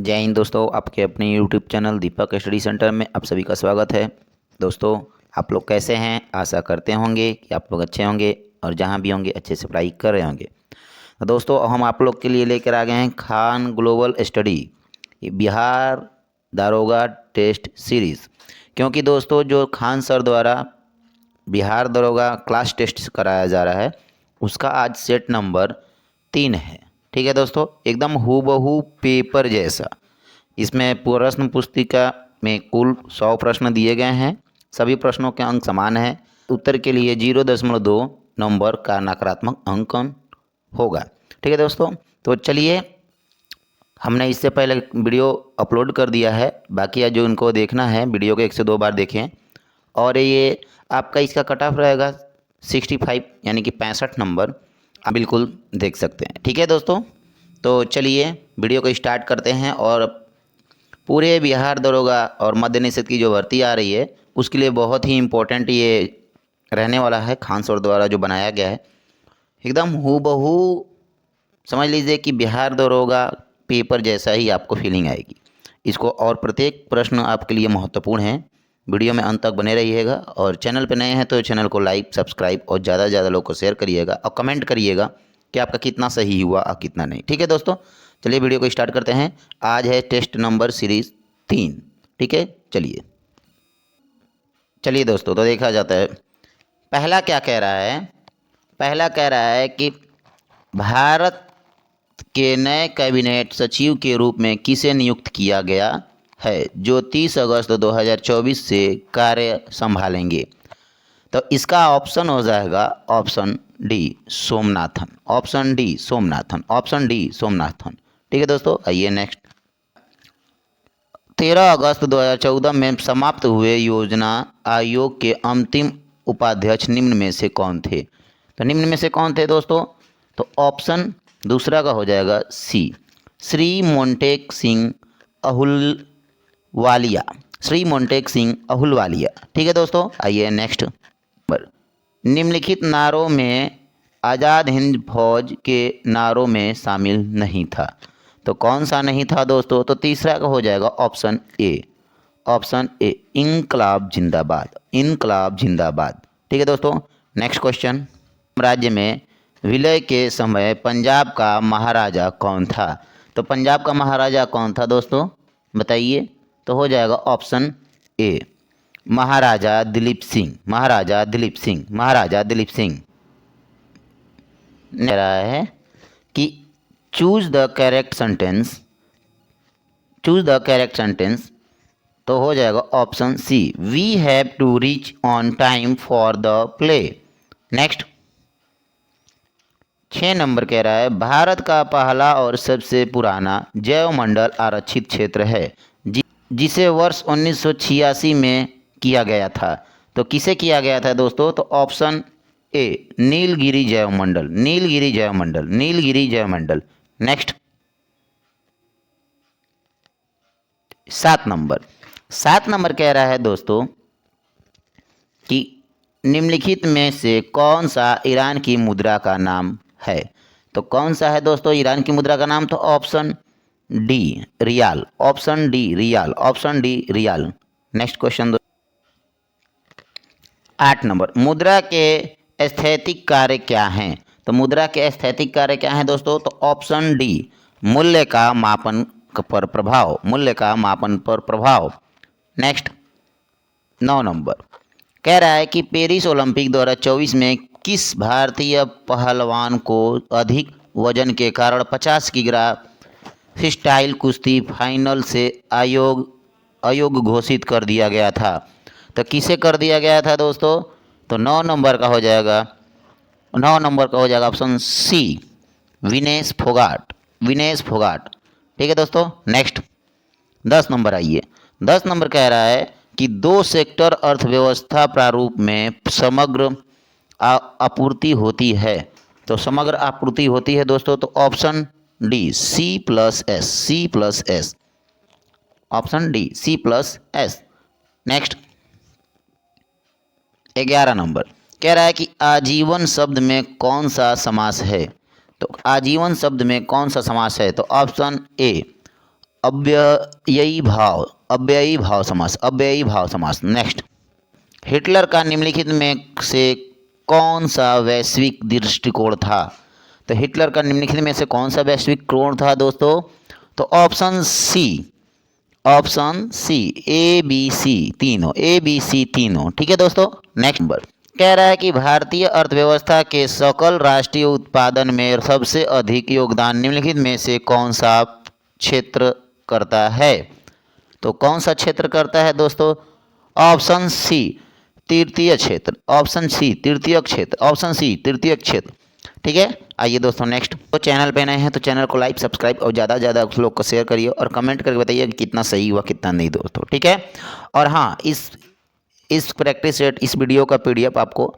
जय हिंद दोस्तों, आपके अपने YouTube चैनल दीपक स्टडी सेंटर में आप सभी का स्वागत है। दोस्तों, आप लोग कैसे हैं? आशा करते होंगे कि आप लोग अच्छे होंगे और जहां भी होंगे अच्छे से पढ़ाई कर रहे होंगे। तो दोस्तों, हम आप लोग के लिए लेकर आ गए हैं खान ग्लोबल स्टडी बिहार दारोगा टेस्ट सीरीज़। क्योंकि दोस्तों, जो खान सर द्वारा बिहार दरोगा क्लास टेस्ट कराया जा रहा है उसका आज सेट नंबर 3 है। ठीक है दोस्तों, एकदम हूबहू पेपर जैसा। इसमें प्रश्न पुस्तिका में कुल 100 प्रश्न दिए गए हैं। सभी प्रश्नों के अंक समान हैं। उत्तर के लिए 0.2 नंबर का नकारात्मक अंकन होगा। ठीक है दोस्तों, तो चलिए, हमने इससे पहले वीडियो अपलोड कर दिया है। बाकी जो इनको देखना है वीडियो को 1 से 2 बार देखें। और ये आपका इसका कट ऑफ रहेगा 65 यानी कि 65 नंबर। आप बिल्कुल देख सकते हैं। ठीक है दोस्तों, तो चलिए वीडियो को स्टार्ट करते हैं। और पूरे बिहार दरोगा और मद्य निषेध की जो भर्ती आ रही है उसके लिए बहुत ही इम्पोर्टेंट ये रहने वाला है। खान सर द्वारा जो बनाया गया है एकदम हूबहू समझ लीजिए कि बिहार दरोगा पेपर जैसा ही आपको फीलिंग आएगी इसको। और प्रत्येक प्रश्न आपके लिए महत्वपूर्ण है। वीडियो में अंत तक बने रहिएगा। और चैनल पर नए हैं तो चैनल को लाइक सब्सक्राइब और ज़्यादा से ज़्यादा लोग को शेयर करिएगा और कमेंट करिएगा कि आपका कितना सही हुआ और कितना नहीं। ठीक है दोस्तों, चलिए वीडियो को स्टार्ट करते हैं। आज है टेस्ट नंबर सीरीज़ 3। ठीक है, चलिए दोस्तों, तो देखा जाता है पहला क्या कह रहा है। पहला कह रहा है कि भारत के नए कैबिनेट सचिव के रूप में किसे नियुक्त किया गया है जो 30 अगस्त 2024 से कार्य संभालेंगे। तो इसका ऑप्शन हो जाएगा option D Somanathan, option D Somanathan, option D Somanathan. ठीक है दोस्तों, आइए नेक्स्ट। 13 अगस्त 2014 में समाप्त हुए योजना आयोग के अंतिम उपाध्यक्ष निम्न में से कौन थे। तो निम्न में से कौन थे दोस्तों? तो ऑप्शन दूसरा का हो जाएगा सी, श्री मोंटेक सिंह अहुलवालिया, श्री मोंटेक सिंह अहुलवालिया। ठीक है दोस्तों, आइए नेक्स्ट पर। निम्नलिखित नारों में आज़ाद हिंद फौज के नारों में शामिल नहीं था। तो कौन सा नहीं था दोस्तों? तो तीसरा का हो जाएगा ऑप्शन ए, ऑप्शन ए इनकलाब जिंदाबाद, इनकलाब जिंदाबाद। ठीक है दोस्तों, नेक्स्ट क्वेश्चन। राज्य में विलय के समय पंजाब का महाराजा कौन था? तो पंजाब का महाराजा कौन था दोस्तों, बताइए। तो हो जाएगा ऑप्शन ए महाराजा दिलीप सिंह, महाराजा दिलीप सिंह, महाराजा दिलीप सिंह। कह रहा है कि choose the correct sentence, choose the correct sentence. तो हो जाएगा option C, we have to reach on time for the play. Next 6 number कह रहा है भारत का पहला और सबसे पुराना जैवमंडल आरक्षित क्षेत्र है जिसे वर्ष 1986 में किया गया था। तो किसे किया गया था दोस्तों? तो ऑप्शन ए नीलगिरी जैवमंडल, नीलगिरी जैवमंडल, नीलगिरी जैवमंडल। नेक्स्ट 7 नंबर कह रहा है दोस्तों कि निम्नलिखित में से कौन सा ईरान की मुद्रा का नाम है। तो कौन सा है दोस्तों ईरान की मुद्रा का नाम? तो option D riyal, option D riyal, option D riyal. Next question 8 number, मुद्रा के स्थैतिक कार्य क्या हैं? तो मुद्रा के स्थैतिक कार्य क्या हैं दोस्तों? तो ऑप्शन डी मूल्य का मापन पर प्रभाव, मूल्य का मापन पर प्रभाव। नेक्स्ट 9 नंबर कह रहा है कि पेरिस ओलंपिक 2024 में किस भारतीय पहलवान को अधिक वजन के कारण 50 किग्रा फ्रीस्टाइल कुश्ती फाइनल से अयोग्य घोषित कर दिया गया था। तो किसे कर दिया गया था दोस्तों? तो 9 नंबर का हो जाएगा, 9 नंबर का हो जाएगा ऑप्शन सी विनेश फोगाट, विनेश फोगाट। ठीक है दोस्तों, नेक्स्ट 10 नंबर आइए। 10 नंबर कह रहा है कि 2 सेक्टर अर्थव्यवस्था प्रारूप में समग्र आपूर्ति होती है। तो समग्र आपूर्ति होती है दोस्तों। तो option D C+S, C+S, option D C+S। Next 11 number कह रहा है कि आजीवन शब्द में कौन सा समास है। तो आजीवन शब्द में कौन सा समास है? तो ऑप्शन ए अव्ययी भाव समास, अव्ययी भाव समास। नेक्स्ट, हिटलर का निम्नलिखित में से कौन सा वैश्विक दृष्टिकोण था? तो हिटलर का निम्नलिखित में से कौन सा वैश्विक कोण था दोस्तों? तो option C A B C तीनों, ए बी सी तीनों। ठीक है दोस्तों। नेक्स्ट नंबर कह रहा है कि भारतीय अर्थव्यवस्था के सकल राष्ट्रीय उत्पादन में सबसे अधिक योगदान निम्नलिखित में से कौन सा क्षेत्र करता है? तो कौन सा क्षेत्र करता है दोस्तों? ऑप्शन सी तृतीय क्षेत्र, ऑप्शन सी तृतीय क्षेत्र, ऑप्शन सी तृतीय क्षेत्र। ठीक है। आइए दोस्तों नेक्स्ट, तो चैनल पे नए हैं तो चैनल को लाइक सब्सक्राइब और ज़्यादा से ज़्यादा उस लोग को शेयर करिए और कमेंट करके बताइए कि कितना सही हुआ कितना नहीं दोस्तों। ठीक है। और हाँ, इस प्रैक्टिस सेट, इस वीडियो का पीडीएफ आपको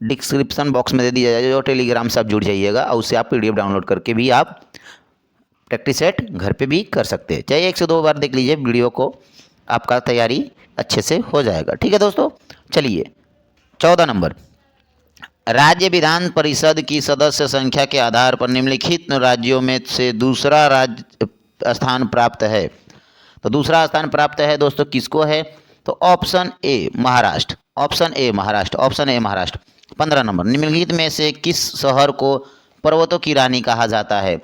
डिस्क्रिप्शन बॉक्स में दे दिया जाएगा, जो टेलीग्राम से आप जुड़ जाइएगा और उससे आप पीडीएफ डाउनलोड करके भी आप प्रैक्टिस सेट घर पे भी कर सकते हैं। चाहे 1 से 2 बार देख लीजिए वीडियो को, आपका तैयारी अच्छे से हो जाएगा। ठीक है दोस्तों। चलिए 14 नंबर, राज्य विधान परिषद की सदस्य संख्या के आधार पर निम्नलिखित राज्यों में से दूसरा राज्य स्थान प्राप्त है। तो दूसरा स्थान प्राप्त है दोस्तों किसको है? तो option A Maharashtra, option A Maharashtra, option A Maharashtra. 15 number, निम्नलिखित में से किस शहर को पर्वतों की रानी कहा जाता है?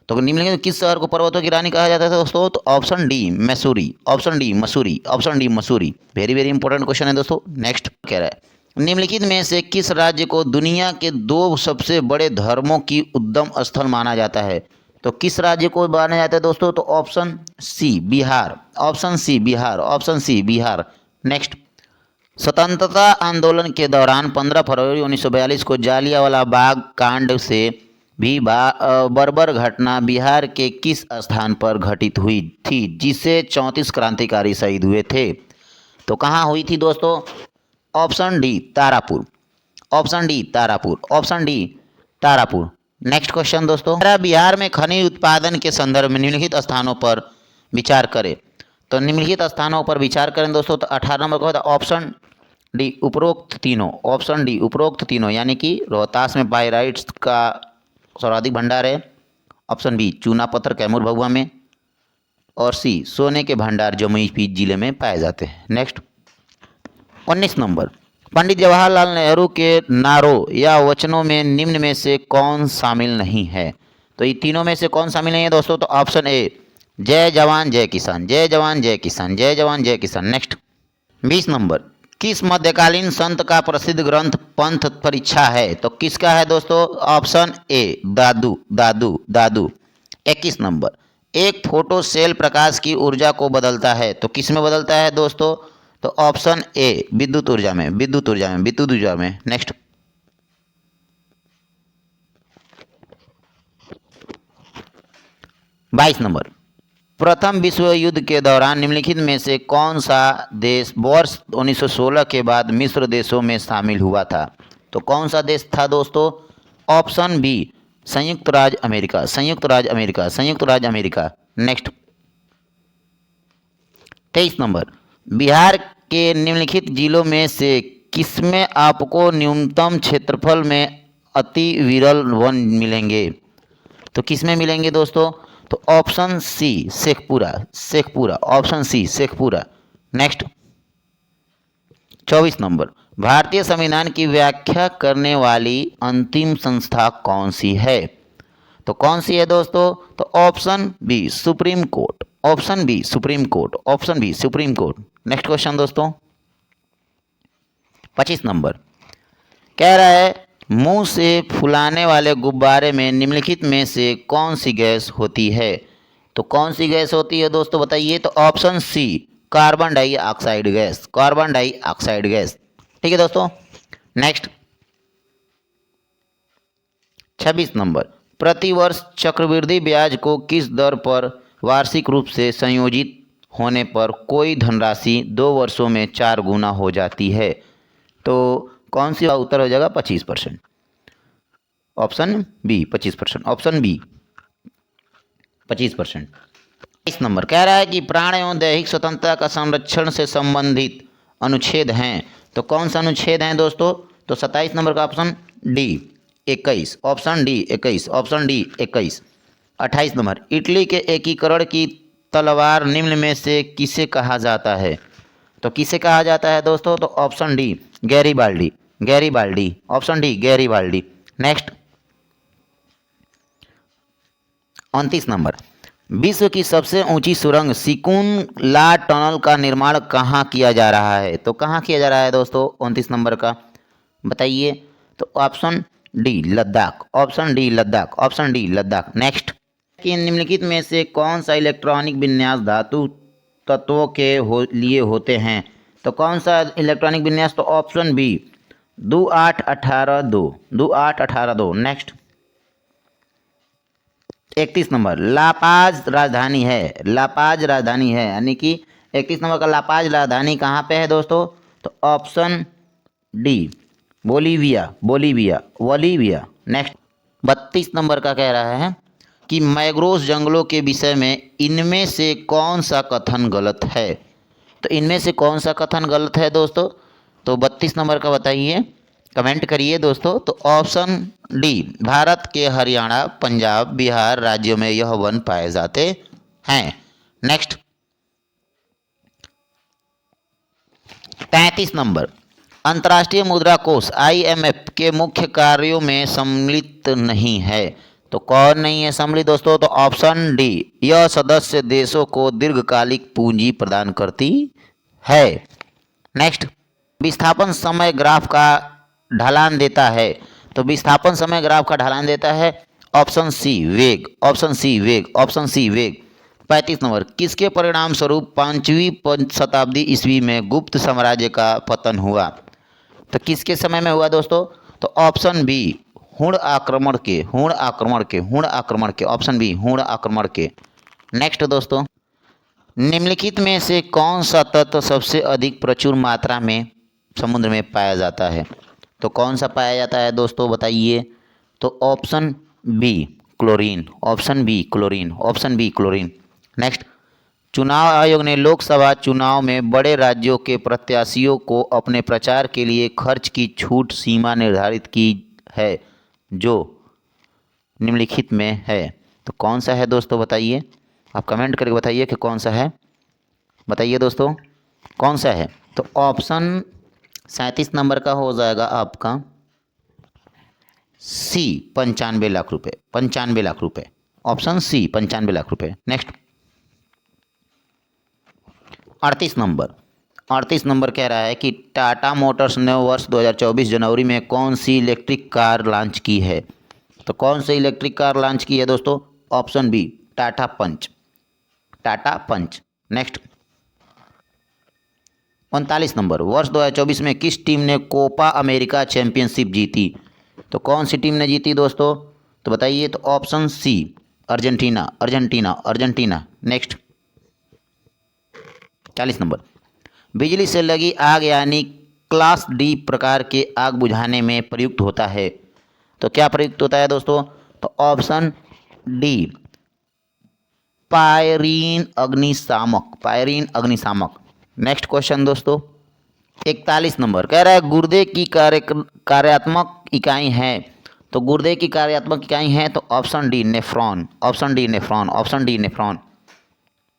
तो निम्नलिखित में किस शहर को पर्वतों की रानी कहा जाता है दोस्तों? तो option D Mussoorie, option D Mussoorie, option D Mussoorie. Very very important question है दोस्तों। नेक्स्ट कह रहा है, निम्नलिखित में से किस राज्य को दुनिया के 2 सबसे बड़े धर्मों की उद्गम स्थल माना जाता है? तो किस राज्य को माना जाता है दोस्तों? तो option C Bihar, option C Bihar, option C Bihar. Next, स्वतंत्रता आंदोलन के दौरान 15 फरवरी 1942 को जालियांवाला बाग कांड से भी बर्बर घटना बिहार के किस स्थान पर घटित हुई थी, जिसे 34 क्रांतिकारी शहीद हुए थे? तो कहाँ हुई थी दोस्तों? Option D Tarapur, option D Tarapur, option D Tarapur. Next question दोस्तों, बिहार में खनिज उत्पादन के संदर्भ में निम्नलिखित स्थानों पर विचार करें। तो निम्नलिखित स्थानों पर विचार करें दोस्तों, तो 18 नंबर का होता है ऑप्शन डी उपरोक्त तीनों, ऑप्शन डी उपरोक्त तीनों, यानी कि रोहतास में पाइराइट्स का सर्वाधिक भंडार है, ऑप्शन बी चूना पत्थर कैमूर भगवा में, और सी सोने के भंडार जमुई जिले में पाए जाते हैं। नेक्स्ट 19 नंबर, पंडित जवाहरलाल नेहरू के नारों या वचनों में निम्न में से कौन शामिल नहीं है? तो ये तीनों में से कौन शामिल नहीं है दोस्तों? तो ऑप्शन ए जय जवान जय किसान, जय जवान जय किसान, जय जवान जय किसान। नेक्स्ट 20 नंबर, किस मध्यकालीन संत का प्रसिद्ध ग्रंथ पंथ परीक्षा है? तो किसका है दोस्तों? ऑप्शन ए दादू दादू दादू। 21 नंबर, एक फोटो सेल प्रकाश की ऊर्जा को बदलता है, तो किस में बदलता है दोस्तों? तो ऑप्शन ए विद्युत ऊर्जा में, विद्युत ऊर्जा में, विद्युत ऊर्जा में। नेक्स्ट 22 नंबर, प्रथम विश्व युद्ध के दौरान निम्नलिखित में से कौन सा देश वर्ष 1916 के बाद मिस्र देशों में शामिल हुआ था? तो कौन सा देश था दोस्तों? ऑप्शन बी संयुक्त राज्य अमेरिका, संयुक्त राज्य अमेरिका, संयुक्त राज्य अमेरिका। नेक्स्ट 23 नंबर, बिहार के निम्नलिखित जिलों में से किसमें आपको न्यूनतम क्षेत्रफल में अति विरल वन मिलेंगे? तो किसमें मिलेंगे दोस्तों? तो option C Sheikhpura, Sheikhpura, option C Sheikhpura. Next 24 number, भारतीय संविधान की व्याख्या करने वाली अंतिम संस्था कौन सी है? तो कौन सी है दोस्तों? तो option B supreme court, option B supreme court, option B supreme court. Next question दोस्तों 25 नंबर, कह रहा है मुंह से फुलाने वाले गुब्बारे में निम्नलिखित में से कौन सी गैस होती है? तो कौन सी गैस होती है दोस्तों बताइए? तो option C carbon dioxide gas, carbon dioxide gas. ठीक है दोस्तों। नेक्स्ट 26 नंबर, प्रतिवर्ष चक्रवृद्धि ब्याज को किस दर पर वार्षिक रूप से संयोजित होने पर कोई धनराशि 2 वर्षों में 4 गुना हो जाती है? तो कौन सी उत्तर हो जाएगा? 25%, ऑप्शन बी 25%, ऑप्शन बी 25%। इस नंबर कह रहा है कि प्राण एवं दैहिक स्वतंत्रता का संरक्षण से संबंधित अनुच्छेद हैं, तो कौन सा अनुच्छेद है दोस्तों? तो 27 नंबर का option D 21, option D 21, option D 21। 28 number, Italy के एकीकरण की तलवार निम्न में से किसे कहा जाता है? तो किसे कहा जाता है दोस्तों? तो option D Garibaldi, Garibaldi, option D Garibaldi. Next 29 number, विश्व की सबसे ऊंची सुरंग सिकुन ला टनल का निर्माण कहाँ किया जा रहा है? तो कहाँ किया जा रहा है दोस्तों 29 नंबर का, बताइए। तो option D Ladakh, option D Ladakh, option D Ladakh. Next कि निम्नलिखित में से कौन सा इलेक्ट्रॉनिक विन्यास धातु तत्वों के लिए होते हैं? तो कौन सा इलेक्ट्रॉनिक विन्यास? तो option B 2818-2, 2818-2। Next 31 number, La Paz राजधानी है, लापाज राजधानी है, यानी कि 31 नंबर का लापाज राजधानी कहाँ पे है दोस्तों? तो option D Bolivia, Bolivia, Bolivia. Next 32 number का कह रहा है कि मैंग्रोव जंगलों के विषय में इनमें से कौन सा कथन गलत है? तो इनमें से कौन सा कथन गलत है दोस्तों? तो 32 नंबर का बताइए, कमेंट करिए दोस्तों। तो ऑप्शन डी भारत के हरियाणा, पंजाब, बिहार राज्यों में यह वन पाए जाते हैं। नेक्स्ट 33 नंबर, अंतर्राष्ट्रीय मुद्रा कोष IMF के मुख्य कार्यों में सम्मिलित नहीं है। तो कौन नहीं है सम्मिलित दोस्तों? तो ऑप्शन डी यह सदस्य देशों को दीर्घकालिक पूंजी प्रदान करती है। नेक्स्ट विस्थापन समय ग्राफ का ढलान देता है। तो विस्थापन समय ग्राफ का ढलान देता है ऑप्शन सी वेग, ऑप्शन सी वेग, ऑप्शन सी वेग। 35 नंबर, किसके परिणाम स्वरूप 5वीं शताब्दी ईस्वी में गुप्त साम्राज्य का पतन हुआ? तो किसके समय में हुआ दोस्तों? तो ऑप्शन बी हुण आक्रमण के, हुण आक्रमण के, हुण आक्रमण के, ऑप्शन बी हुण आक्रमण के। नेक्स्ट दोस्तों, निम्नलिखित में से कौन सा तत्व सबसे अधिक प्रचुर मात्रा में समुद्र में पाया जाता है? तो कौन सा पाया जाता है दोस्तों, बताइए। तो option B chlorine, option B chlorine, option B chlorine. Next चुनाव आयोग ने लोकसभा चुनाव में बड़े राज्यों के प्रत्याशियों को अपने प्रचार के लिए खर्च की छूट सीमा निर्धारित की है जो निम्नलिखित में है। तो कौन सा है दोस्तों, बताइए। आप कमेंट करके बताइए कि कौन सा है, बताइए दोस्तों कौन सा है। तो ऑप्शन 37 नंबर का हो जाएगा आपका सी 95 लाख रुपए, 95 लाख रुपए, ऑप्शन सी 95 लाख रुपए। नेक्स्ट 38 नंबर, 38 नंबर कह रहा है कि टाटा मोटर्स ने वर्ष 2024 जनवरी में कौन सी इलेक्ट्रिक कार लॉन्च की है? तो कौन सी इलेक्ट्रिक कार लॉन्च की है दोस्तों? ऑप्शन बी टाटा पंच, टाटा पंच। नेक्स्ट 39 नंबर, वर्ष 2024 में किस टीम ने कोपा अमेरिका चैंपियनशिप जीती? तो कौन सी टीम ने जीती दोस्तों? तो बताइए। तो option C Argentina, Argentina, Argentina. Next 40 number, बिजली से लगी आग यानी क्लास डी प्रकार के आग बुझाने में प्रयुक्त होता है। तो क्या प्रयुक्त होता है दोस्तों? तो ऑप्शन डी पायरीन अग्निशामक, पायरीन अग्निशामक। नेक्स्ट क्वेश्चन दोस्तों 41 नंबर कह रहा है गुर्दे की कार्यात्मक इकाई है। तो गुर्दे की कार्यात्मक इकाई है तो option D nephron, option D nephron, option D nephron.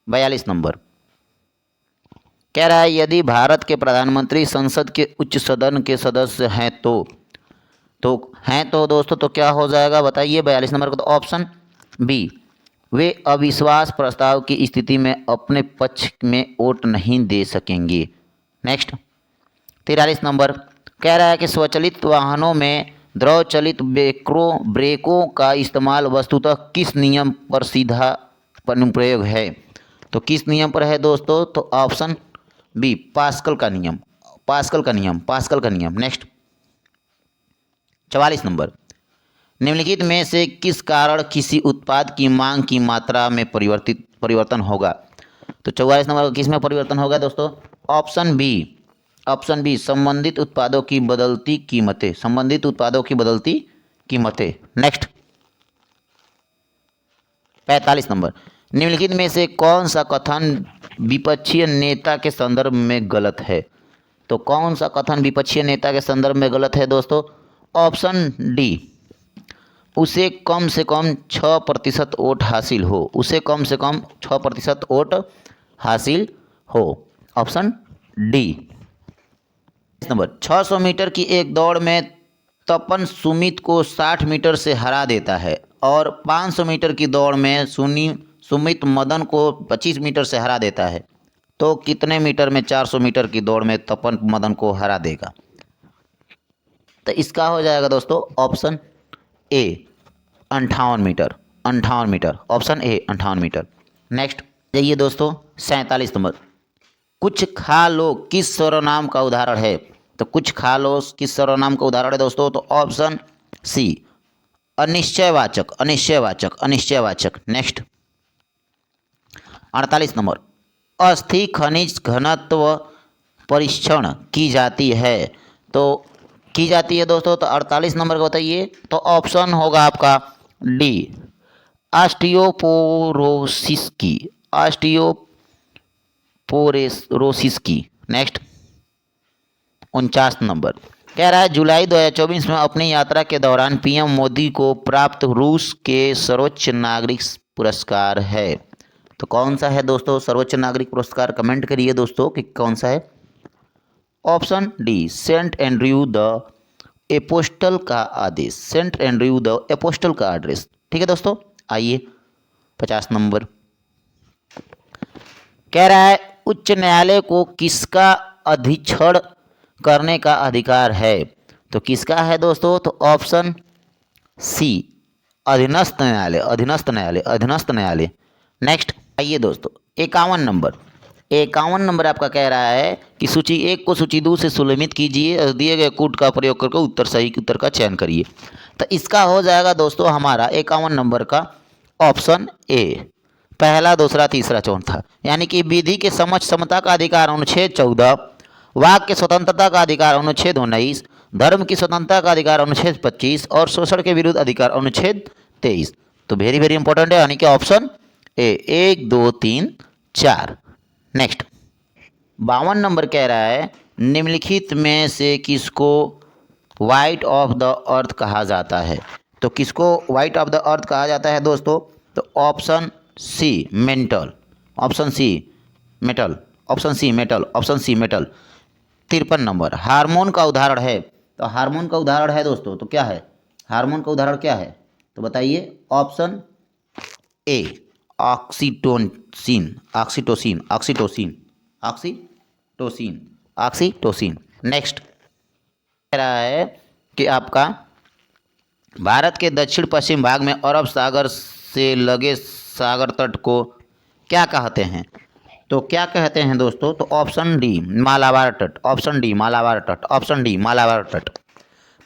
42 number कह रहा है यदि भारत के प्रधानमंत्री संसद के उच्च सदन के सदस्य हैं तो दोस्तों तो क्या हो जाएगा, बताइए। 42 नंबर का तो ऑप्शन बी वे अविश्वास प्रस्ताव की स्थिति में अपने पक्ष में वोट नहीं दे सकेंगे। नेक्स्ट 43 नंबर कह रहा है कि स्वचालित वाहनों में द्रव चलित ब्रेकों का इस्तेमाल वस्तुतः किस नियम पर सीधा अनुप्रयोग है? तो किस नियम पर है दोस्तों? तो ऑप्शन बी पास्कल का नियम, पास्कल का नियम, पास्कल का नियम। नेक्स्ट 44 नंबर निम्नलिखित में से किस कारण किसी उत्पाद की मांग की मात्रा में परिवर्तन होगा? तो 44 नंबर किस में परिवर्तन होगा दोस्तों? ऑप्शन बी, ऑप्शन बी संबंधित उत्पादों की बदलती कीमतें, संबंधित उत्पादों की बदलती कीमतें। नेक्स्ट 45 नंबर निम्नलिखित में से कौन सा कथन विपक्षी नेता के संदर्भ में गलत है? तो कौन सा कथन विपक्षी नेता के संदर्भ में गलत है दोस्तों? ऑप्शन डी उसे कम से कम 6% वोट हासिल हो, उसे कम से कम 6% वोट हासिल हो। Option D. नंबर 600 मीटर की एक दौड़ में तपन सुमित को 60 मीटर से हरा देता है और 500 मीटर की दौड़ में सुमित मदन को 25 मीटर से हरा देता है, तो कितने मीटर में 400 मीटर की दौड़ में तपन मदन को हरा देगा? तो इसका हो जाएगा दोस्तों option A 58 metre. 58 metre, option A 58 metre. Next जाइए दोस्तों 47 नंबर। कुछ खा लो किस सर्वनाम का उदाहरण है? तो कुछ खा लो किस सर्वनाम का उदाहरण है दोस्तों? तो ऑप्शन सी अनिश्चयवाचक, अनिश्चयवाचक, अनिश्चयवाचक। Next 48 number. अस्थि खनिज घनत्व परीक्षण की जाती है, तो की जाती है दोस्तों, तो 48 नंबर का बताइए। तो ऑप्शन होगा आपका डी ऑस्टियोपोरोसिस की, ऑस्टियोपोरोसिस की। नेक्स्ट 49 नंबर कह रहा है जुलाई 2024 में अपनी यात्रा के दौरान पीएम मोदी को प्राप्त रूस के सर्वोच्च नागरिक पुरस्कार है, तो कौन सा है दोस्तों सर्वोच्च नागरिक पुरस्कार? कमेंट करिए दोस्तों कि कौन सा है। Option D Saint Andrew the Apostle का आदेश, सेंट एंड्रयू द एपोस्टल का आदेश। ठीक है दोस्तों, आइए 50 नंबर कह रहा है उच्च न्यायालय को किसका अधीक्षण करने का अधिकार है? तो किसका है दोस्तों? तो ऑप्शन सी अधीनस्थ न्यायालय, अधीनस्थ न्यायालय, अधीनस्थ न्यायालय। नेक्स्ट आइए दोस्तों 51 नंबर। 51 नंबर आपका कह रहा है कि सूची 1 को सूची 2 से सुलमित कीजिए और दिए गए कूट का प्रयोग करके उत्तर सही उत्तर का चयन करिए। तो इसका हो जाएगा दोस्तों हमारा 51 नंबर का ऑप्शन ए, पहला, दूसरा, तीसरा, चौथा, यानी कि विधि के समक्ष समता का अधिकार अनुच्छेद 14, वाक के स्वतंत्रता का अधिकार अनुच्छेद 19, धर्म की स्वतंत्रता का अधिकार अनुच्छेद 25 और शोषण के विरुद्ध अधिकार अनुच्छेद 23। तो वेरी वेरी इंपॉर्टेंट है, यानी कि ऑप्शन ए 1 2 3 4। नेक्स्ट 52 नंबर कह रहा है निम्नलिखित में से किसको वाइट ऑफ द अर्थ कहा जाता है? तो किसको वाइट ऑफ द अर्थ कहा जाता है दोस्तों? तो option C mental, option C metal, option C metal, option C metal. 53 number hormone का उदाहरण है, तो हार्मोन का उदाहरण है दोस्तों, तो क्या है हार्मोन का उदाहरण क्या है? तो बताइए। Option A oxytocin, oxytocin, oxytocin, oxytocin, oxytocin. Next कह रहा है कि आपका भारत के दक्षिण पश्चिम भाग में अरब सागर से लगे सागर तट को क्या कहते हैं? तो क्या कहते हैं दोस्तों? तो ऑप्शन डी मालाबार तट, ऑप्शन डी मालाबार तट, ऑप्शन डी मालाबार तट।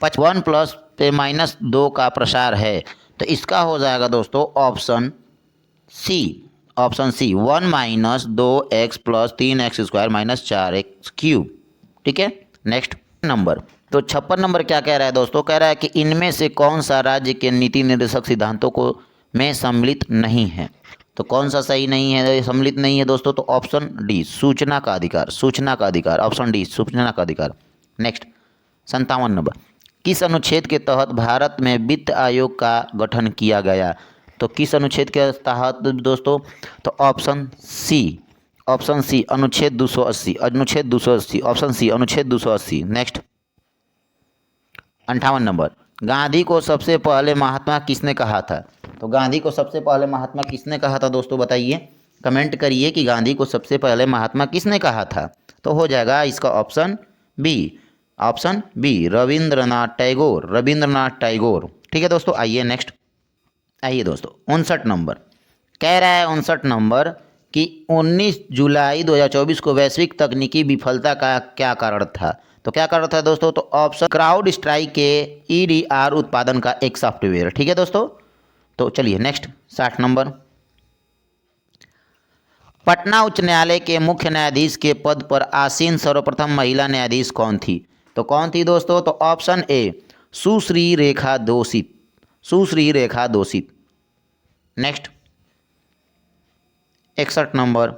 1 प्लस पे -2 का प्रसार है, तो इसका हो जाएगा दोस्तों option C, option C 1 - 2x + 3x² - 4x cube. ठीक है। नेक्स्ट नंबर तो 56 नंबर क्या कह रहा है दोस्तों? कह रहा है कि इनमें से कौन सा राज्य के नीति निर्देशक सिद्धांतों को में सम्मिलित नहीं है? तो कौन सा सही नहीं है, सम्मिलित नहीं है दोस्तों? तो ऑप्शन डी सूचना का अधिकार, सूचना का अधिकार, ऑप्शन डी सूचना का अधिकार। नेक्स्ट 57 नंबर किस अनुच्छेद के तहत भारत में वित्त आयोग का गठन किया गया? तो किस अनुच्छेद के तहत दोस्तों? तो ऑप्शन सी, ऑप्शन सी अनुच्छेद 280, अनुच्छेद 280, ऑप्शन सी अनुच्छेद 280। नेक्स्ट 58 नंबर गांधी को सबसे पहले महात्मा किसने कहा था? तो गांधी को सबसे पहले महात्मा किसने कहा था दोस्तों? बताइए, कमेंट करिए कि गांधी को सबसे पहले महात्मा किसने कहा था। तो हो जाएगा इसका option B, option B Rabindranath Tagore, Rabindranath Tagore. ठीक है दोस्तों, आइए नेक्स्ट। आइए दोस्तों 59 नंबर कह रहा है 59 नंबर कि 19 जुलाई 2024 को वैश्विक तकनीकी विफलता का क्या कारण था? तो क्या कारण था दोस्तों? तो ऑप्शन क्राउड स्ट्राइक के EDR उत्पादन का एक सॉफ्टवेयर। ठीक है दोस्तों, तो चलिए नेक्स्ट 60 नंबर पटना उच्च न्यायालय के मुख्य न्यायाधीश के पद पर आसीन सर्वप्रथम महिला न्यायाधीश कौन थी? तो कौन थी दोस्तों? तो option A Sushri Rekha Doshit, Sushri Rekha Doshit. Next 61 number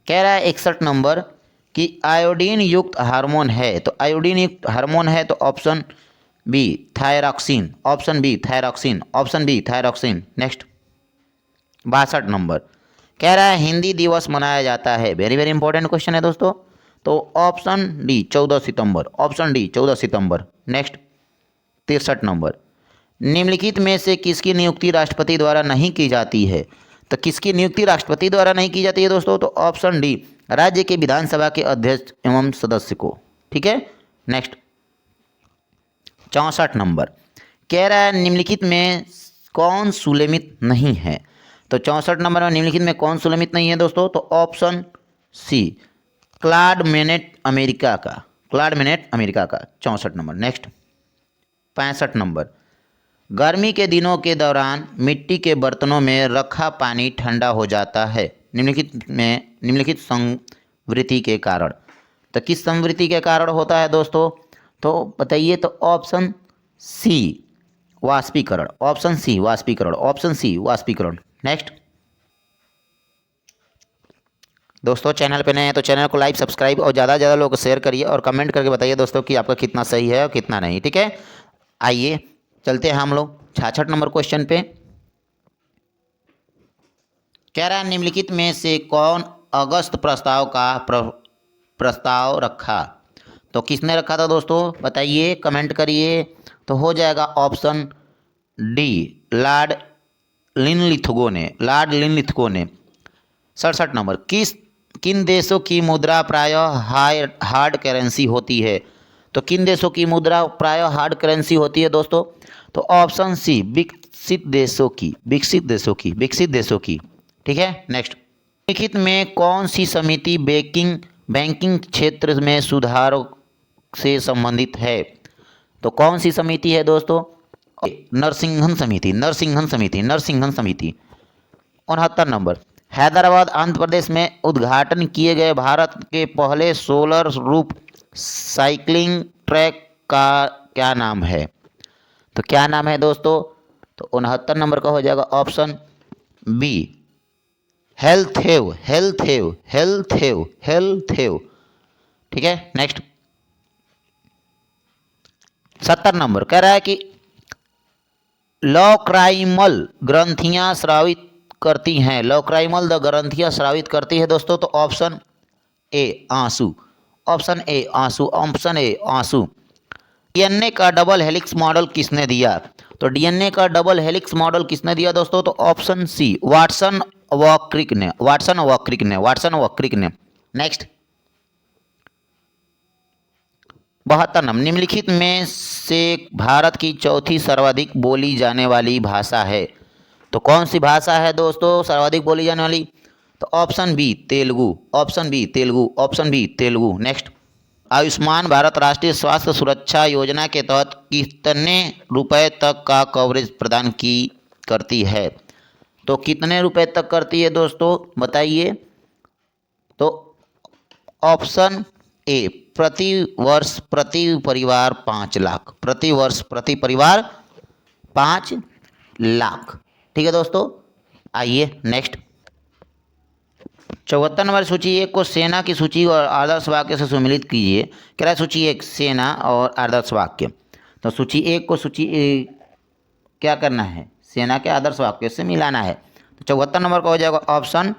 कह रहा है 61 नंबर कि आयोडीन युक्त हार्मोन है, तो आयोडीन युक्त हार्मोन है, तो option B thyroxine, option B thyroxine, option B thyroxine. Next 62 number कह रहा है हिंदी दिवस मनाया जाता है, वेरी वेरी इंपॉर्टेंट क्वेश्चन है दोस्तों। तो ऑप्शन डी 14 सितंबर, ऑप्शन डी 14 सितंबर। नेक्स्ट 63 नंबर निम्नलिखित में से किसकी नियुक्ति राष्ट्रपति द्वारा नहीं की जाती है? तो किसकी नियुक्ति राष्ट्रपति द्वारा नहीं की जाती है दोस्तों? तो ऑप्शन डी राज्य के विधानसभा के अध्यक्ष एवं सदस्य को। ठीक है। नेक्स्ट 64 नंबर कह रहा है निम्नलिखित में कौन सुलेमित नहीं है? तो 64 नंबर में निम्नलिखित में कौन सुलेमित नहीं है दोस्तों? तो option C Claude Monet America का, क्लाड मेनेट अमेरिका का 64 नंबर। नेक्स्ट 65 नंबर गर्मी के दिनों के दौरान मिट्टी के बर्तनों में रखा पानी ठंडा हो जाता है निम्नलिखित संवृत्ति के कारण। तो किस संवृत्ति के कारण होता है दोस्तों? तो बताइए। तो ऑप्शन सी वाष्पीकरण, ऑप्शन सी वाष्पीकरण, ऑप्शन सी वाष्पीकरण। नेक्स्ट दोस्तों चैनल पे नए हैं तो चैनल को लाइक सब्सक्राइब और ज़्यादा से ज़्यादा लोगों को शेयर करिए और कमेंट करके बताइए दोस्तों कि आपका कितना सही है और कितना नहीं। ठीक है। आइए चलते हैं हम लोग 66 नंबर क्वेश्चन पे। कह रहा है निम्नलिखित में से कौन अगस्त प्रस्ताव का प्रस्ताव रखा? तो किसने रखा था दोस्तों? बताइए, कमेंट करिए। तो हो जाएगा ऑप्शन डी लॉर्ड लिनलिथगो ने, लॉर्ड लिनलिथगो ने। 67 नंबर किन देशों की मुद्रा प्रायः हार्ड करेंसी होती है? तो किन देशों की मुद्रा प्रायः हार्ड करेंसी होती है दोस्तों? तो ऑप्शन सी विकसित देशों की, विकसित देशों की, विकसित देशों की। ठीक है। नेक्स्ट निम्नलिखित में कौन सी समिति बैंकिंग क्षेत्र में सुधारों से संबंधित है? तो कौन सी समिति है दोस्तों? नरसिंहन समिति, नरसिंहन समिति, नरसिंहन समिति। 69 नंबर हैदराबाद आंध्र प्रदेश में उद्घाटन किए गए भारत के पहले सोलर रूफ साइकिलिंग ट्रैक का क्या नाम है? तो क्या नाम है दोस्तों? तो 69 नंबर का हो जाएगा ऑप्शन बी हेल्थेव, हेल्थेव, हेल्थेव, हेल्थेव। ठीक है। नेक्स्ट 70 नंबर कह रहा है कि लॉक्राइमल ग्रंथियां स्रावित करती हैं, लॉक्राइमल द ग्रंथियां स्रावित करती है दोस्तों। तो ऑप्शन ए आंसू, ऑप्शन ए आंसू, ऑप्शन ए आंसू। डीएनए का डबल हेलिक्स मॉडल किसने दिया? तो डीएनए का डबल हेलिक्स मॉडल किसने दिया दोस्तों? तो ऑप्शन सी वाटसन व क्रिक ने, वाटसन व क्रिक ने, वाटसन व क्रिक ने। नेक्स्ट 72 नंबर निम्नलिखित में से भारत की चौथी सर्वाधिक बोली जाने वाली भाषा है? तो कौन सी भाषा है दोस्तों सर्वाधिक बोली जाने वाली? तो option B Telugu, option B Telugu, option B Telugu. Next Ayushman Bharat राष्ट्रीय स्वास्थ्य सुरक्षा योजना के तहत कितने रुपए तक का कवरेज प्रदान करती है? तो कितने रुपए तक करती है दोस्तों बताइए। तो ऑप्शन ए प्रति वर्ष प्रति परिवार 5 लाख, प्रति वर्ष प्रति परिवार 5 लाख। ठीक है दोस्तों। आइए नेक्स्ट 74 नंबर सूची एक को सेना की सूची और आदर्श वाक्य से सम्मिलित कीजिए। कह रहा है सूची एक सेना और आदर्श वाक्य। तो सूची एक को क्या करना है? सेना के आदर्श वाक्य से मिलाना है। तो 74 नंबर का हो जाएगा ऑप्शन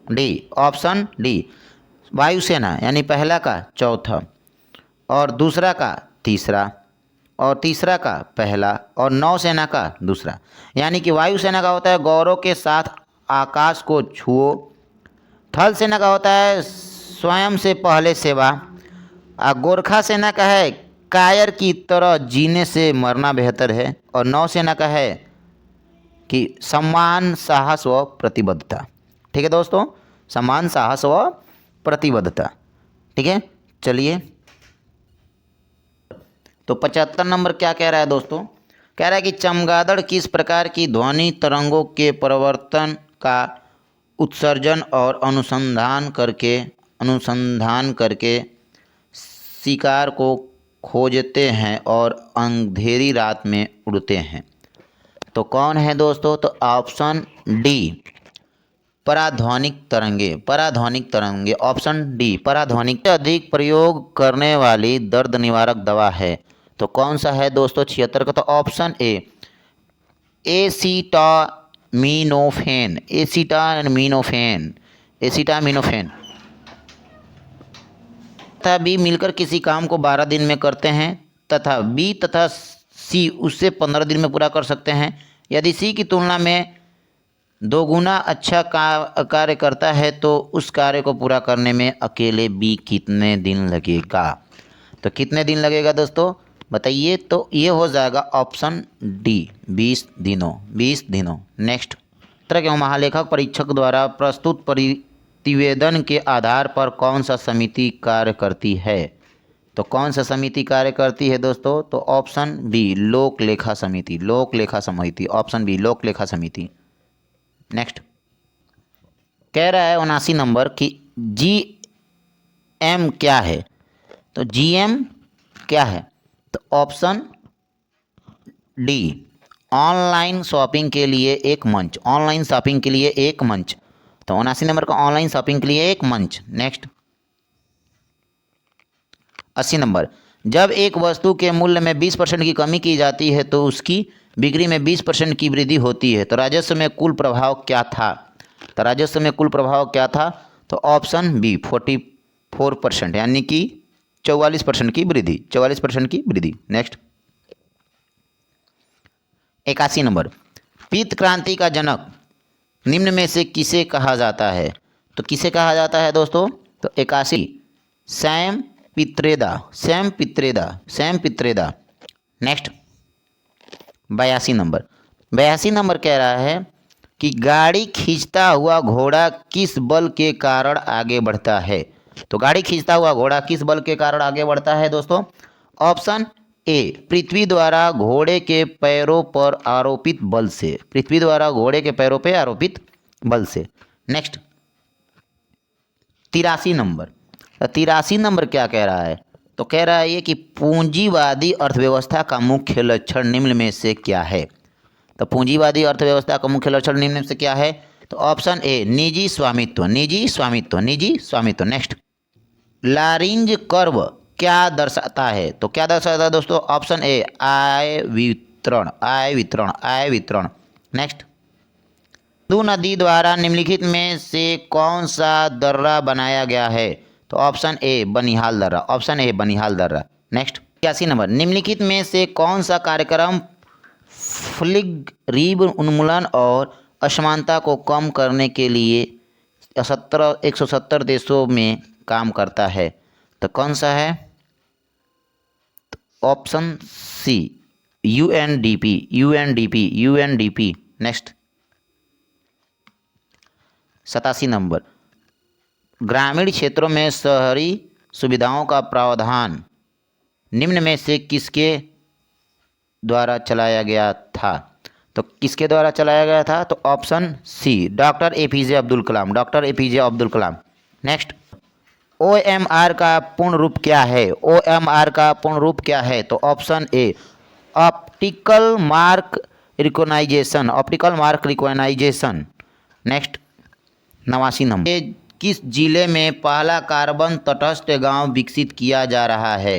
डी, ऑप्शन डी वायुसेना यानी पहला का चौथा और दूसरा का तीसरा और तीसरा का पहला और नौसेना का दूसरा। यानी कि वायुसेना का होता है गौरव के साथ आकाश को छुओ, थल सेना का होता है स्वयं से पहले सेवा, गोरखा सेना का है कायर की तरह जीने से मरना बेहतर है, और नौसेना का है कि सम्मान साहस व प्रतिबद्धता। ठीक है दोस्तों, सम्मान साहस व प्रतिबद्धता। ठीक है। चलिए तो 75 नंबर क्या कह रहा है दोस्तों? कह रहा है कि चमगादड़ किस प्रकार की ध्वनि तरंगों के परिवर्तन का उत्सर्जन और अनुसंधान करके शिकार को खोजते हैं और अंधेरी रात में उड़ते हैं। तो कौन है दोस्तों? तो ऑप्शन डी पराध्वनिक तरंगे, पराध्वनिक तरंगे, ऑप्शन डी पराध्वनिक। अधिक प्रयोग करने वाली दर्द निवारक दवा है? तो कौन सा है दोस्तों 76 का? तो ऑप्शन ए एसिटामिनोफेन, एसिटामिनोफेन, एसिटामिनोफेन तथा बी मिलकर किसी काम को 12 दिन में करते हैं तथा बी तथा सी उससे 15 दिन में पूरा कर सकते हैं। यदि सी की तुलना में 2 गुना अच्छा कार्य करता है तो उस कार्य को पूरा करने में अकेले बी कितने दिन लगेगा? तो कितने दिन लगेगा दोस्तों बताइए? तो ये हो जाएगा ऑप्शन डी 20 दिनों, 20 दिनों। नेक्स्ट, तरह के महालेखक परीक्षक द्वारा प्रस्तुत प्रतिवेदन के आधार पर कौन सा समिति कार्य करती है? तो कौन सा समिति कार्य करती है दोस्तों? तो ऑप्शन बी लोक लेखा समिति, लोक लेखा समिति, ऑप्शन बी लोक लेखा समिति। नेक्स्ट, कह रहा है 79 नंबर कि GM क्या है? तो GM क्या है? तो ऑप्शन डी ऑनलाइन शॉपिंग के लिए एक मंच, ऑनलाइन शॉपिंग के लिए एक मंच। तो 79 नंबर का ऑनलाइन शॉपिंग के लिए एक मंच। नेक्स्ट, 80 नंबर, जब एक वस्तु के मूल्य में 20% की कमी की जाती है तो उसकी बिक्री में 20% की वृद्धि होती है। तो राजस्व में कुल प्रभाव क्या था? तो राजस्व में कुल प्रभाव क्या था? तो ऑप्शन बी 44%, यानी कि 44% की वृद्धि, 44% की वृद्धि। नेक्स्ट, 81 नंबर, पीत क्रांति का जनक निम्न में से किसे कहा जाता है? तो किसे कहा जाता है दोस्तों? तो 81 Sam Pitroda, Sam Pitroda, Sam Pitroda. Next, 82 number, 82 number कह रहा है कि गाड़ी खींचता हुआ घोड़ा किस बल के कारण आगे बढ़ता है? तो गाड़ी खींचता हुआ घोड़ा किस बल के कारण आगे बढ़ता है दोस्तों? ऑप्शन ए पृथ्वी द्वारा घोड़े के पैरों पर आरोपित बल से, पृथ्वी द्वारा घोड़े के पैरों पर आरोपित बल से। नेक्स्ट, 83 नंबर, 83 नंबर क्या कह रहा है? तो कह रहा है ये कि पूंजीवादी अर्थव्यवस्था का मुख्य लक्षण निम्न में से क्या है? तो पूंजीवादी अर्थव्यवस्था का मुख्य लक्षण निम्न में से क्या है? तो ऑप्शन ए निजी स्वामित्व, निजी स्वामित्व, निजी स्वामित्व। नेक्स्ट, लारिंज कर्व क्या दर्शाता है? तो क्या दर्शाता है दोस्तों? ऑप्शन ए आय वितरण, आय वितरण, आय वितरण। नेक्स्ट, सिंधु नदी द्वारा निम्नलिखित में से कौन सा दर्रा बनाया गया है? तो ऑप्शन ए बनिहाल दर्रा, ऑप्शन ए बनिहाल दर्रा। नेक्स्ट, 81 नंबर, निम्नलिखित में से कौन सा कार्यक्रम गरीब उन्मूलन और असमानता को कम करने के लिए 170 देशों में काम करता है? तो कौन सा है? तो option C UNDP, UNDP, UNDP। Next, 87 number, ग्रामीण क्षेत्रों में शहरी सुविधाओं का प्रावधान निम्न में से किसके द्वारा चलाया गया था? तो किसके द्वारा चलाया गया था? तो option C doctor APJ Abdul Kalam, doctor APJ Abdul Kalam. Next, OMR का पूर्ण रूप क्या है? OMR का पूर्ण रूप क्या है? तो option A optical mark recognization, optical mark recognization. Next, 89 number, ये किस जिले में पहला कार्बन तटस्थ गांव विकसित किया जा रहा है?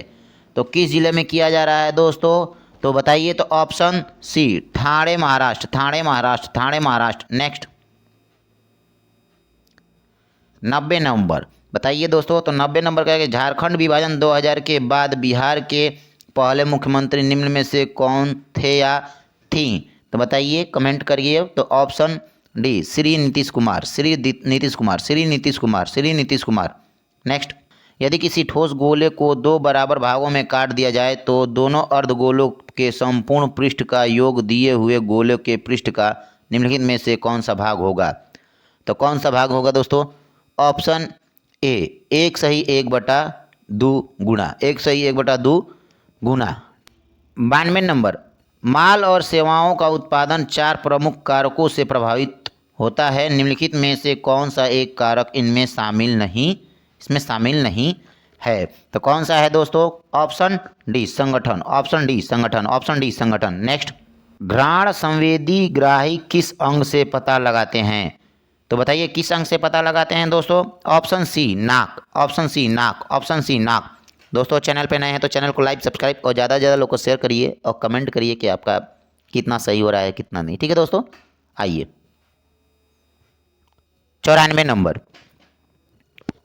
तो किस जिले में किया जा रहा है दोस्तों? तो बताइए। तो option C Thane Maharashtra, Thane Maharashtra, Thane Maharashtra. Next, 90 number, बताइए दोस्तों। तो 90 नंबर का है कि झारखंड विभाजन 2000 के बाद बिहार के पहले मुख्यमंत्री निम्न में से कौन थे या थी? तो बताइए, कमेंट करिए। तो option D Shri Nitish Kumar, Shri Nitish Kumar, Shri Nitish Kumar, Shri Nitish Kumar. Next, यदि किसी ठोस गोले को 2 बराबर भागों में काट दिया जाए तो दोनों अर्धगोलों के संपूर्ण पृष्ठ का योग दिए हुए गोले के पृष्ठ का निम्नलिखित में से कौन सा भाग होगा? तो कौन सा भाग होगा दोस्तों? ऑप्शन ए 1/1/2 गुना, 1/1/2 गुना। 92 नंबर, माल और सेवाओं का उत्पादन 4 प्रमुख कारकों से प्रभावित होता है। निम्नलिखित में से कौन सा एक कारक इसमें शामिल नहीं है? तो कौन सा है दोस्तों? ऑप्शन डी संगठन, ऑप्शन डी संगठन, ऑप्शन डी संगठन। नेक्स्ट, घ्राण संवेदी ग्राही किस अंग से पता लगाते हैं? तो बताइए किस अंग से पता लगाते हैं दोस्तों? ऑप्शन सी नाक, ऑप्शन सी नाक, ऑप्शन सी नाक। दोस्तों चैनल पे नए हैं तो चैनल को लाइक सब्सक्राइब और ज़्यादा से ज़्यादा लोग को शेयर करिए और कमेंट करिए कि आपका कितना सही हो रहा है कितना नहीं। ठीक है दोस्तों, आइए 94 नंबर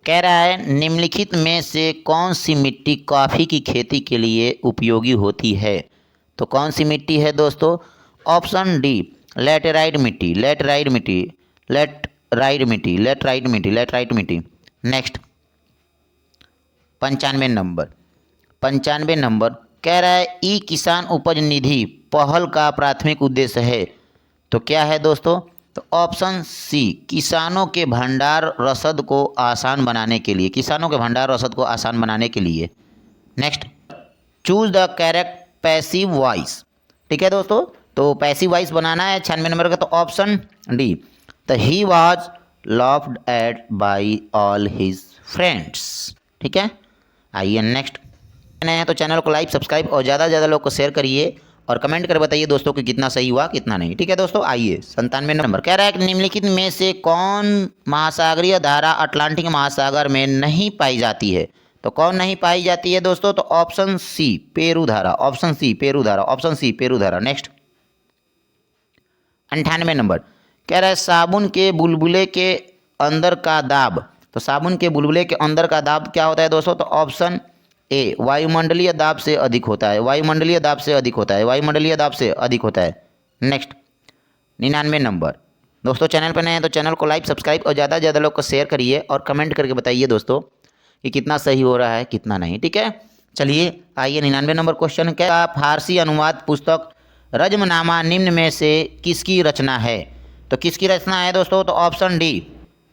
कह रहा है निम्नलिखित में से कौन सी मिट्टी कॉफ़ी की खेती के लिए उपयोगी होती है। तो कौन सी मिट्टी है दोस्तों? ऑप्शन डी लेटेराइट मिट्टी, लेटराइट मिट्टी, लेटराइट मिट्टी, लेटराइट मिट्टी, लेटराइट मिट्टी। नेक्स्ट 95 नंबर कह रहा है ई किसान उपज निधि पहल का प्राथमिक उद्देश्य है। तो क्या है दोस्तों? तो ऑप्शन सी किसानों के भंडार रसद को आसान बनाने के लिए, किसानों के भंडार रसद को आसान बनाने के लिए। Next choose the correct passive voice. ठीक है दोस्तों, तो पैसिव वॉइस बनाना है 96 नंबर का, तो option D the he was loved at by all his friends. ठीक है, आइए नेक्स्ट। नए हैं तो चैनल को लाइक सब्सक्राइब और ज़्यादा से ज़्यादा लोग को शेयर करिए और कमेंट कर बताइए दोस्तों कि कितना सही हुआ कितना नहीं। ठीक है दोस्तों, आइए 97 नंबर कह रहा है कि निम्नलिखित में से कौन महासागरीय धारा अटलांटिक महासागर में नहीं पाई जाती है। तो कौन नहीं पाई जाती है दोस्तों? तो ऑप्शन सी पेरू धारा, ऑप्शन सी पेरू धारा, ऑप्शन सी पेरू धारा। नेक्स्ट 98 नंबर कह रहा है साबुन के बुलबुले के अंदर का दाब। तो साबुन के बुलबुले के अंदर का दाब क्या होता है दोस्तों? तो ऑप्शन ए वायुमंडलीय दाब से अधिक होता है, वायुमंडलीय दाब से अधिक होता है, वायुमंडलीय दाब से अधिक होता है। नेक्स्ट 99 नंबर दोस्तों चैनल पर नए हैं तो चैनल को लाइक सब्सक्राइब और ज़्यादा से ज़्यादा लोग को शेयर करिए और कमेंट करके बताइए दोस्तों कि कितना सही हो रहा है कितना नहीं। ठीक है, चलिए आइए 99 नंबर क्वेश्चन क्या फारसी अनुवाद पुस्तक रजमनामा निम्न में से किसकी रचना है। तो किसकी रचना है दोस्तों? तो ऑप्शन डी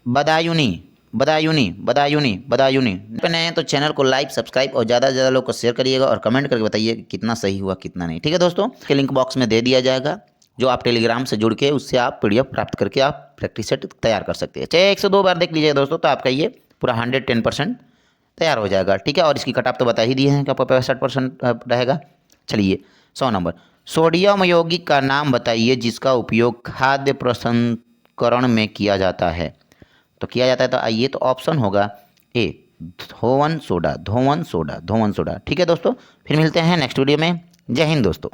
बदायूनी, बदायूनी, बदायूनी, बदायूनी। पे नए हैं तो चैनल को लाइक सब्सक्राइब और ज़्यादा से ज़्यादा लोग को शेयर करिएगा और कमेंट करके बताइए कि कितना सही हुआ कितना नहीं। ठीक है दोस्तों, के लिंक बॉक्स में दे दिया जाएगा, जो आप टेलीग्राम से जुड़ के उससे आप पीडीएफ प्राप्त करके आप प्रैक्टिस सेट तैयार कर सकते हैं। चाहे 102 बार देख लीजिएगा दोस्तों तो आपका ये पूरा 110% तैयार हो जाएगा। ठीक है, और इसकी कट ऑफ तो बता ही दिए हैं कि आपका 65% रहेगा। चलिए 100 नंबर सोडियम यौगिक का नाम बताइए जिसका उपयोग खाद्य प्रसंस्करण में किया जाता है। तो किया जाता है तो आइए, तो ऑप्शन होगा ए धोवन सोडा, धोवन सोडा, धोवन सोडा। ठीक है दोस्तों, फिर मिलते हैं नेक्स्ट वीडियो में। जय हिंद दोस्तों।